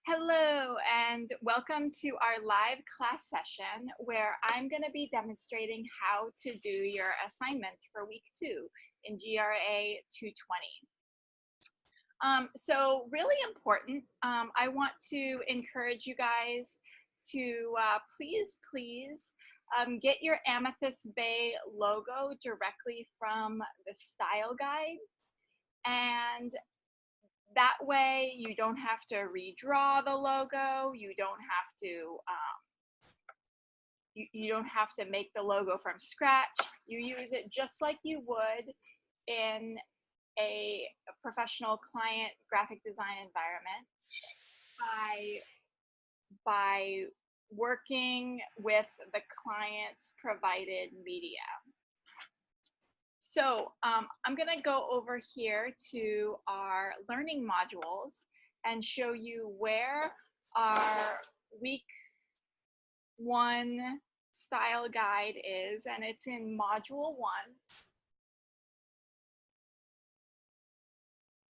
Hello and welcome to our live class session where I'm going to be demonstrating how to do your assignments for week 2 in GRA220. So really important, I want to encourage you guys to please get your Amethyst Bay logo directly from the style guide, and that way you don't have to redraw the logo, you don't have to make the logo from scratch. You use it just like you would in a professional client graphic design environment by working with the client's provided media. So I'm going to go over here to our learning modules and show you where our week 1 style guide is, and it's in module 1.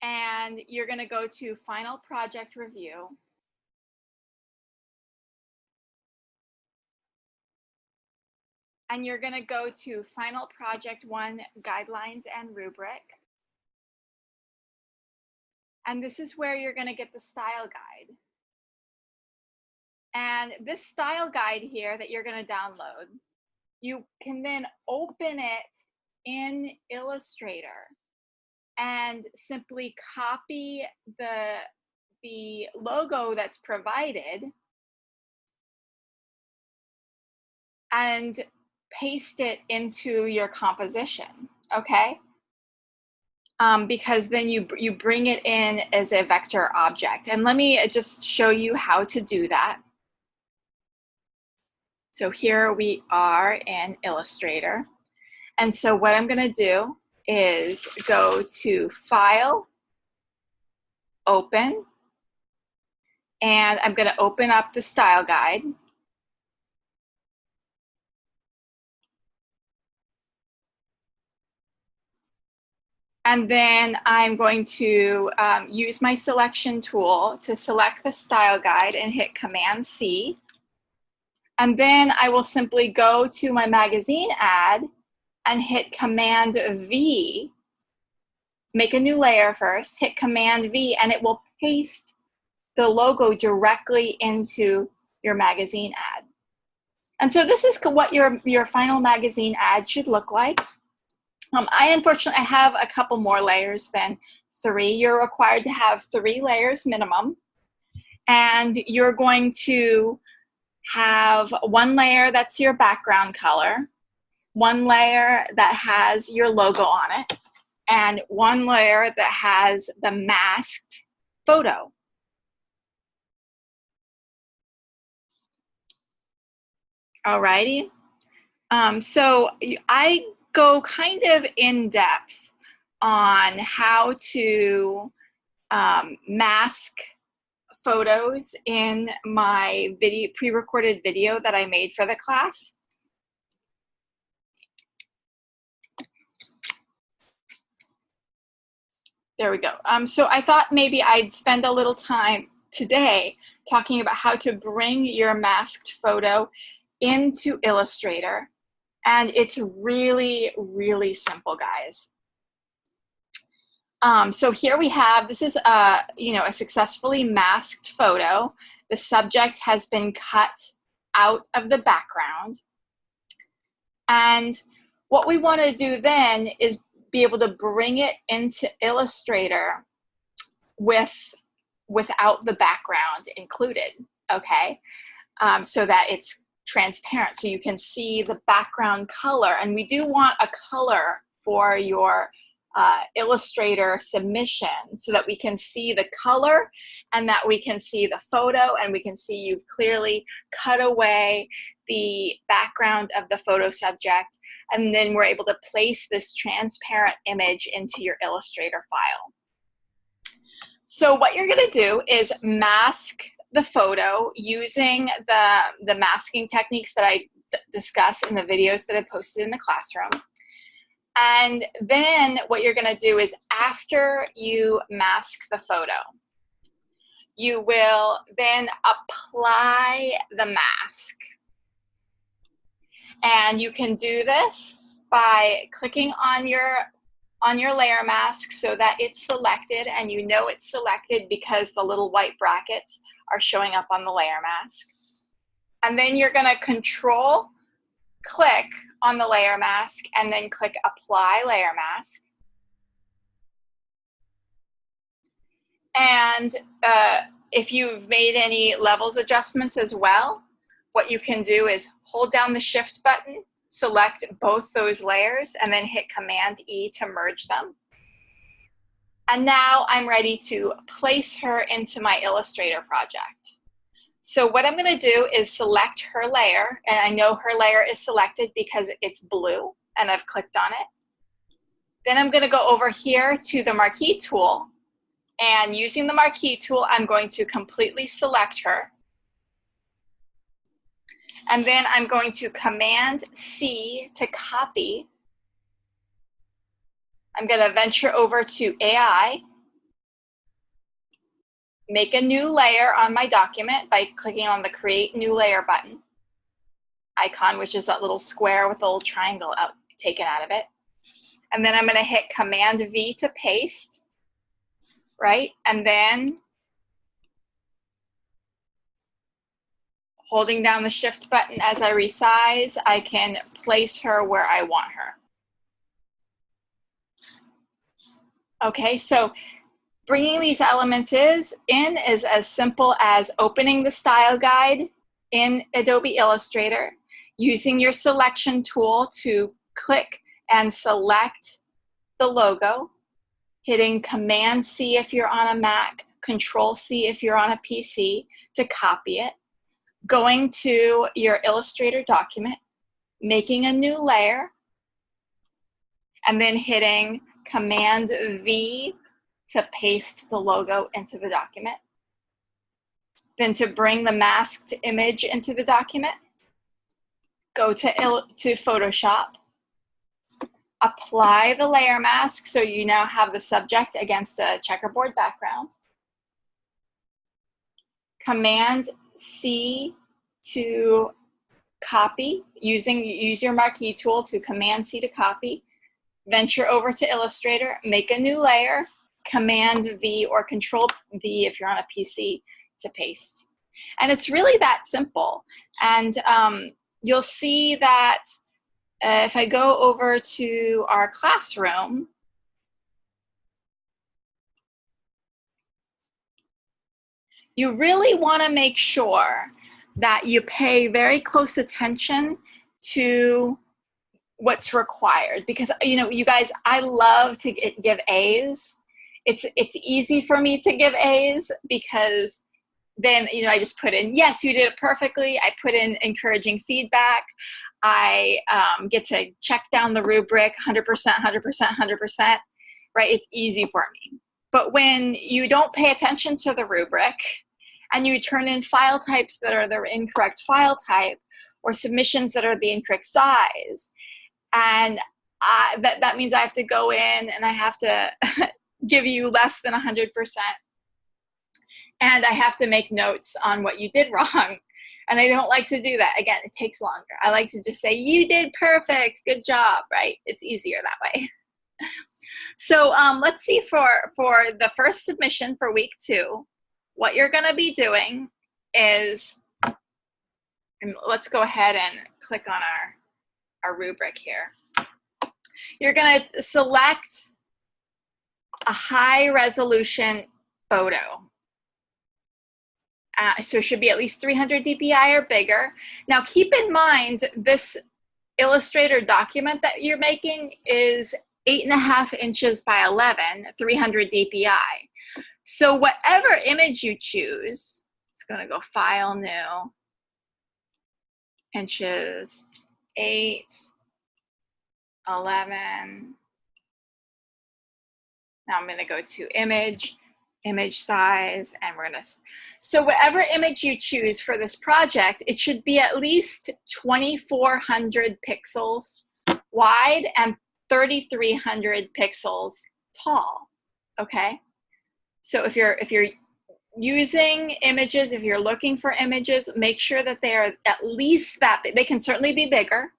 And you're going to go to final project review. And you're going to go to Final Project 1 Guidelines and Rubric. And this is where you're going to get the style guide. And this style guide here that you're going to download, you can then open it in Illustrator and simply copy the logo that's provided and paste it into your composition, okay? Because then you bring it in as a vector object. And let me just show you how to do that. So here we are in Illustrator. And so what I'm going to do is go to File, Open, and I'm going to open up the style guide. And then I'm going to use my selection tool to select the style guide and hit Command-C. And then I will simply go to my magazine ad and hit Command-V. Make a new layer first, hit Command-V, and it will paste the logo directly into your magazine ad. And so this is what your final magazine ad should look like. I unfortunately have a couple more layers than 3. You're required to have 3 layers minimum. And you're going to have 1 layer that's your background color, 1 layer that has your logo on it, and 1 layer that has the masked photo. Alrighty. So I go kind of in depth on how to mask photos in my pre-recorded video that I made for the class. There we go. So I thought maybe I'd spend a little time today talking about how to bring your masked photo into Illustrator. And it's really, really simple, guys. So here we have, this is a successfully masked photo. The subject has been cut out of the background. And what we want to do then is be able to bring it into Illustrator without the background included, okay? So that it's transparent, so you can see the background color. And we do want a color for your Illustrator submission so that we can see the color and that we can see the photo and we can see you've clearly cut away the background of the photo subject, and then we're able to place this transparent image into your Illustrator file. So what you're going to do is mask the photo using the masking techniques that I discuss in the videos that I posted in the classroom. And then what you're going to do is, after you mask the photo, you will then apply the mask. And you can do this by clicking on your layer mask so that it's selected, and you know it's selected because the little white brackets are showing up on the layer mask. And then you're going to control click on the layer mask and then click apply layer mask. And if you've made any levels adjustments as well, what you can do is hold down the shift button, select both those layers, and then hit Command E to merge them. And now I'm ready to place her into my Illustrator project. So what I'm going to do is select her layer, and I know her layer is selected because it's blue and I've clicked on it. Then I'm going to go over here to the marquee tool, and using the marquee tool, I'm going to completely select her. And then I'm going to Command C to copy. I'm going to venture over to AI, make a new layer on my document by clicking on the Create New Layer button icon, which is that little square with a little triangle taken out of it. And then I'm going to hit Command V to paste, right? And then holding down the Shift button as I resize, I can place her where I want her. Okay, so bringing these elements in is as simple as opening the style guide in Adobe Illustrator, using your selection tool to click and select the logo, hitting Command C if you're on a Mac, Control C if you're on a PC to copy it, going to your Illustrator document, making a new layer, and then hitting Command V to paste the logo into the document. Then to bring the masked image into the document, go to Photoshop, apply the layer mask so you now have the subject against a checkerboard background. Command C to copy, use your marquee tool to Command C to copy. Venture over to Illustrator, make a new layer, Command V or Control V if you're on a PC to paste. And it's really that simple. And you'll see that if I go over to our classroom, you really want to make sure that you pay very close attention to what's required, because you guys, I love to give A's. It's easy for me to give A's because then I just put in, yes, you did it perfectly. I put in encouraging feedback. I get to check down the rubric 100%, 100%, 100%, right? It's easy for me. But when you don't pay attention to the rubric and you turn in file types that are the incorrect file type, or submissions that are the incorrect size, and that means I have to go in and I have to give you less than 100%. And I have to make notes on what you did wrong. And I don't like to do that. Again, it takes longer. I like to just say, you did perfect, good job, right? It's easier that way. So let's see for the first submission for week 2, what you're gonna be doing is, and let's go ahead and click on our rubric here. You're gonna select a high resolution photo. So it should be at least 300 dpi or bigger. Now keep in mind, this Illustrator document that you're making is 8.5 inches by 11, 300 dpi. So whatever image you choose, it's gonna go File, New, inches, 8, 11. Now I'm gonna go to Image, image size, and we're gonna, so whatever image you choose for this project, it should be at least 2,400 pixels wide and 3,300 pixels tall, okay? So if you're using images, if you're looking for images, make sure that they are at least that, they can certainly be bigger,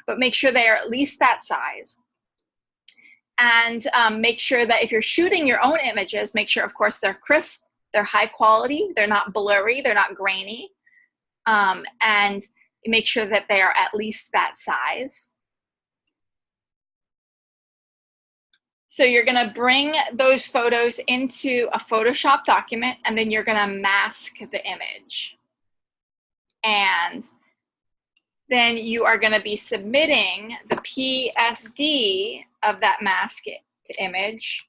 but make sure they are at least that size. And make sure that if you're shooting your own images, make sure, of course, they're crisp, they're high quality, they're not blurry, they're not grainy, and make sure that they are at least that size. So you're going to bring those photos into a Photoshop document, and then you're going to mask the image. And then you are going to be submitting the PSD of that masked image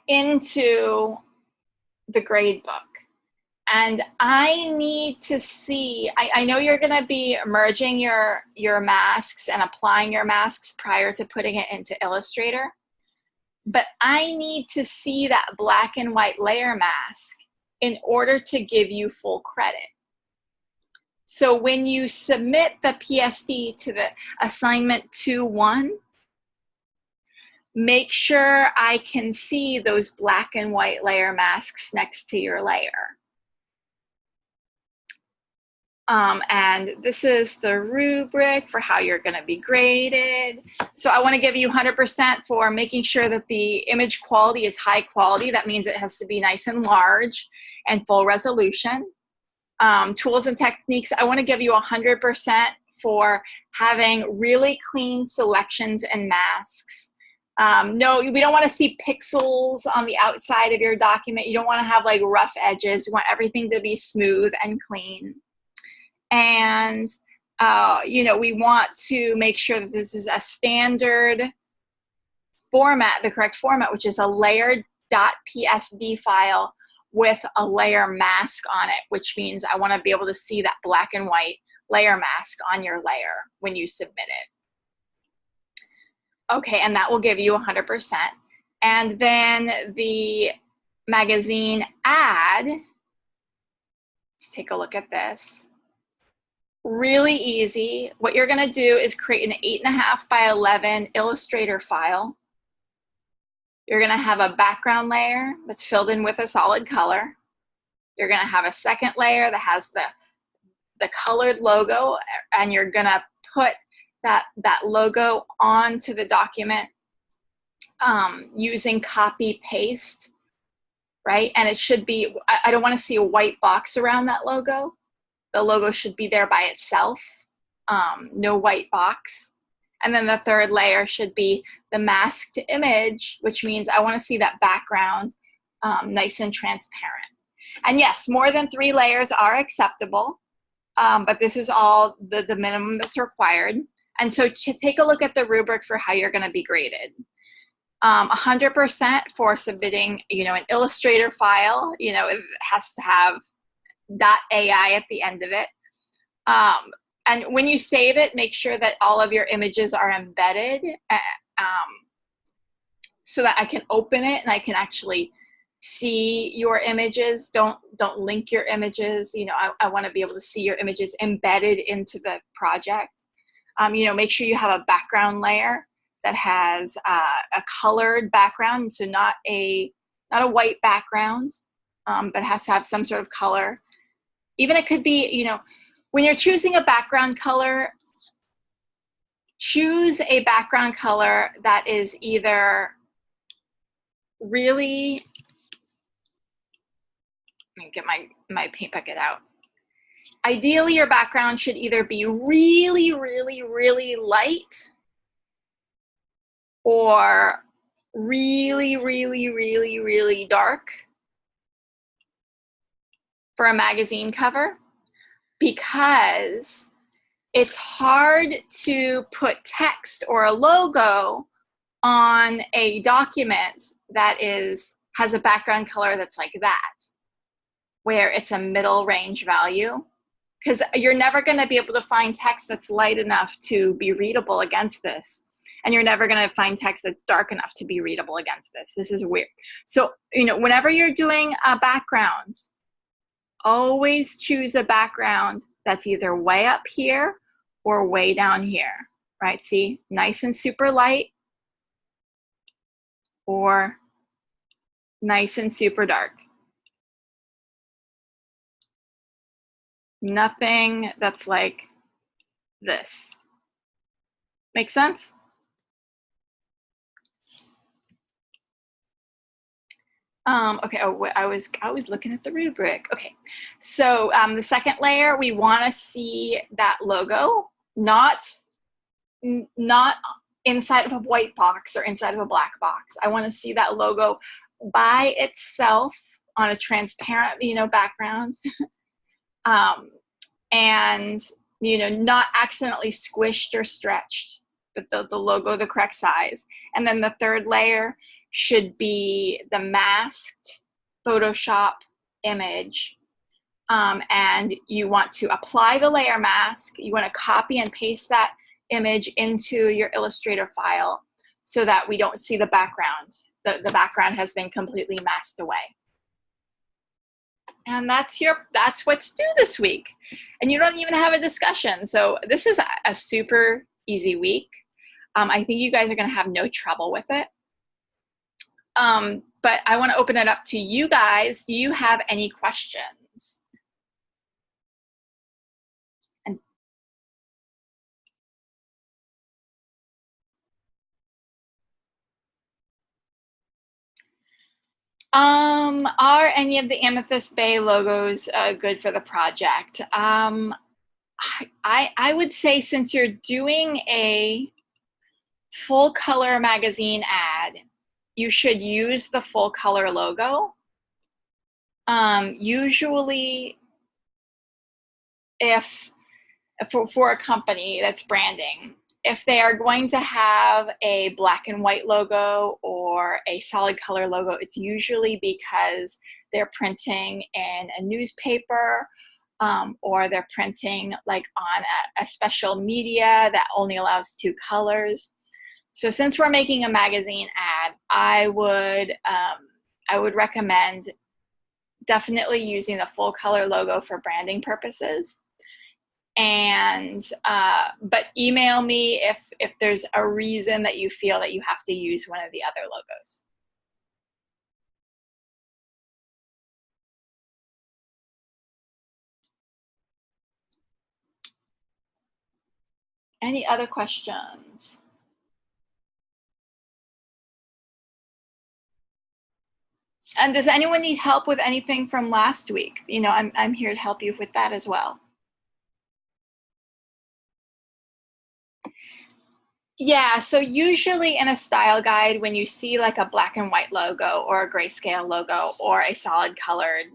into the gradebook. And I need to see, I know you're going to be merging your masks and applying your masks prior to putting it into Illustrator, but I need to see that black and white layer mask in order to give you full credit. So when you submit the PSD to the assignment 2-1, make sure I can see those black and white layer masks next to your layer. And this is the rubric for how you're going to be graded. So I want to give you 100% for making sure that the image quality is high quality. That means it has to be nice and large and full resolution. Tools and techniques, I want to give you 100% for having really clean selections and masks. No, we don't want to see pixels on the outside of your document. You don't want to have like rough edges. You want everything to be smooth and clean. And, you know, we want to make sure that this is a standard format, the correct format, which is a layered.psd file with a layer mask on it, which means I want to be able to see that black and white layer mask on your layer when you submit it. Okay, and that will give you 100%. And then the magazine ad, let's take a look at this. Really easy. What you're going to do is create an 8.5 by 11 Illustrator file. You're going to have a background layer that's filled in with a solid color. You're going to have a second layer that has the colored logo, and you're going to put that logo onto the document using copy paste, right? And it should be, I don't want to see a white box around that logo. The logo should be there by itself, no white box. And then the third layer should be the masked image, which means I want to see that background nice and transparent. And yes, more than 3 layers are acceptable, but this is all the minimum that's required. And so to take a look at the rubric for how you're going to be graded. 100% for submitting, you know, an Illustrator file. You know, it has to have .ai at the end of it. And when you save it, make sure that all of your images are embedded so that I can open it and I can actually see your images. Don't link your images. You know, I want to be able to see your images embedded into the project. You know, make sure you have a background layer that has a colored background, so not a white background, but has to have some sort of color. Even it could be, you know, when you're choosing a background color, choose a background color that is either really, let me get my paint bucket out. Ideally, your background should either be really, really, really light or really, really, really, really dark for a magazine cover, because it's hard to put text or a logo on a document that has a background color that's like that, where it's a middle range value, because you're never going to be able to find text that's light enough to be readable against this. And you're never going to find text that's dark enough to be readable against this. This is weird. So, you know, whenever you're doing a background, always choose a background that's either way up here or way down here, right? See, nice and super light or Nice and super dark. Nothing that's like this. Make sense? Okay, oh, I was looking at the rubric. Okay, so the second layer, we want to see that logo, not inside of a white box or inside of a black box. I want to see that logo by itself on a transparent, background, and not accidentally squished or stretched, but the logo the correct size. And then the third layer should be the masked Photoshop image. And you want to apply the layer mask. You want to copy and paste that image into your Illustrator file so that we don't see the background. The background has been completely masked away. And that's what's due this week. And you don't even have a discussion. So this is a super easy week. I think you guys are going to have no trouble with it. But I want to open it up to you guys. Do you have any questions? Are any of the Amethyst Bay logos good for the project? I would say, since you're doing a full color magazine ad, you should use the full color logo. Usually, for a company that's branding, if they are going to have a black and white logo or a solid color logo, it's usually because they're printing in a newspaper, or they're printing like on a special media that only allows 2 colors. So since we're making a magazine ad, I would recommend definitely using the full color logo for branding purposes. And but email me if there's a reason that you feel that you have to use one of the other logos. Any other questions? And does anyone need help with anything from last week? I'm here to help you with that as well. Yeah, so usually in a style guide, when you see like a black and white logo or a grayscale logo or a solid colored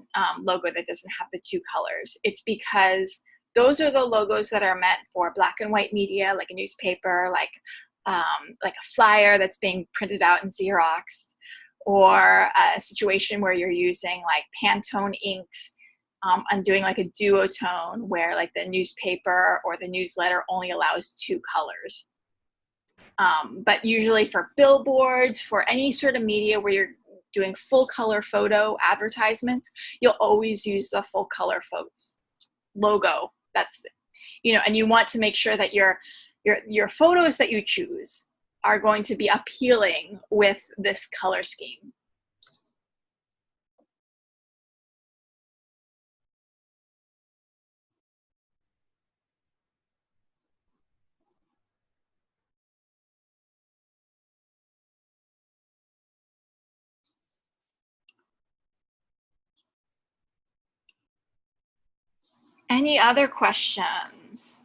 logo that doesn't have the 2 colors, it's because those are the logos that are meant for black and white media, like a newspaper, like a flyer that's being printed out in Xerox, or a situation where you're using like Pantone inks. I'm doing like a duotone where like the newspaper or the newsletter only allows 2 colors. But usually for billboards, for any sort of media where you're doing full color photo advertisements, you'll always use the full color logo. That's, and you want to make sure that your photos that you choose are going to be appealing with this color scheme. Any other questions?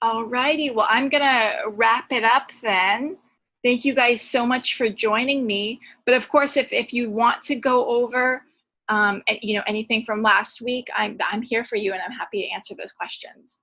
Alrighty, well, I'm gonna wrap it up then. Thank you guys so much for joining me. But of course, if you want to go over anything from last week, I'm here for you, and I'm happy to answer those questions.